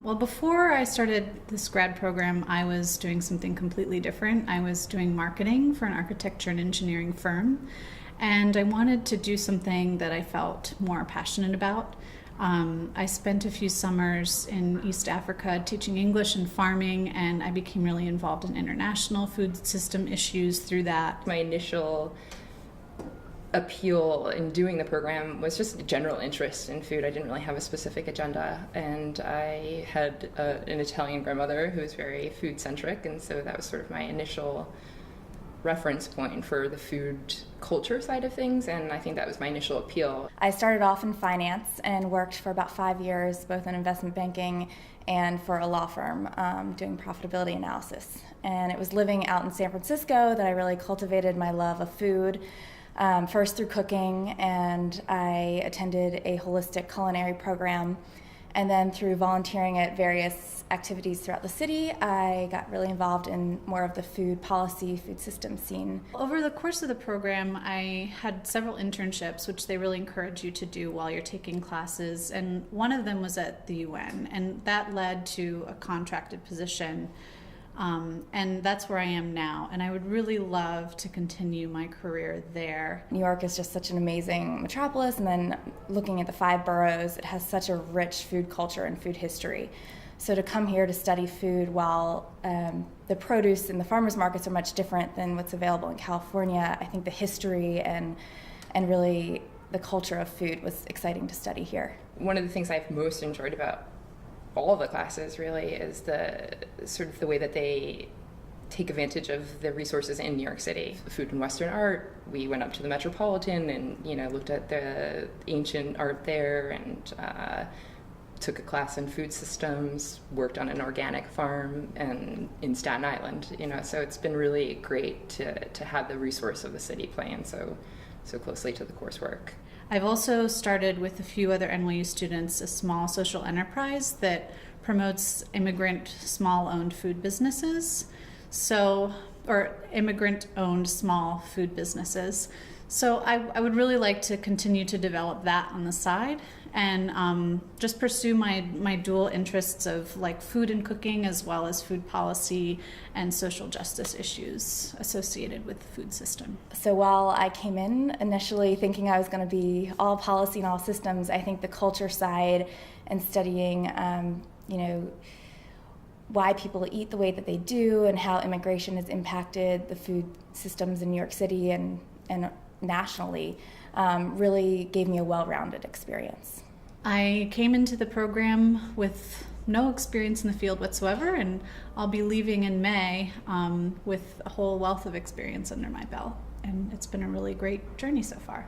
Well, before I started this grad program, I was doing something completely different. I was doing marketing for an architecture and engineering firm, and I wanted to do something that I felt more passionate about. I spent a few summers in East Africa teaching English and farming, and I became really involved in international food system issues through that. My initial appeal in doing the program was just a general interest in food. I didn't really have a specific agenda, and I had an Italian grandmother who was very food centric, and so that was sort of my initial reference point for the food culture side of things, and I think that was my initial appeal. I started off in finance and worked for about 5 years, both in investment banking and for a law firm doing profitability analysis. And it was living out in San Francisco that I really cultivated my love of food. First through cooking, and I attended a holistic culinary program, and then through volunteering at various activities throughout the city, I got really involved in more of the food policy, food system scene. Over the course of the program, I had several internships, which they really encourage you to do while you're taking classes, and one of them was at the UN, and that led to a contracted position. And that's where I am now, and I would really love to continue my career there. New York is just such an amazing metropolis, and then looking at the 5 boroughs, it has such a rich food culture and food history. So to come here to study food while the produce and the farmers markets are much different than what's available in California, I think the history and really the culture of food was exciting to study here. One of the things I've most enjoyed about all of the classes really is the sort of the way that they take advantage of the resources in New York City. Food and Western art, we went up to the Metropolitan and looked at the ancient art there, and took a class in food systems, worked on an organic farm and in Staten Island. So it's been really great to have the resource of the city playing so closely to the coursework. I've also started with a few other NYU students a small social enterprise that promotes immigrant small-owned food businesses, or immigrant-owned small food businesses. So I would really like to continue to develop that on the side and just pursue my dual interests of like food and cooking, as well as food policy and social justice issues associated with the food system. So while I came in initially thinking I was going to be all policy and all systems, I think the culture side and studying why people eat the way that they do and how immigration has impacted the food systems in New York City and nationally really gave me a well-rounded experience. I came into the program with no experience in the field whatsoever, and I'll be leaving in May with a whole wealth of experience under my belt, and it's been a really great journey so far.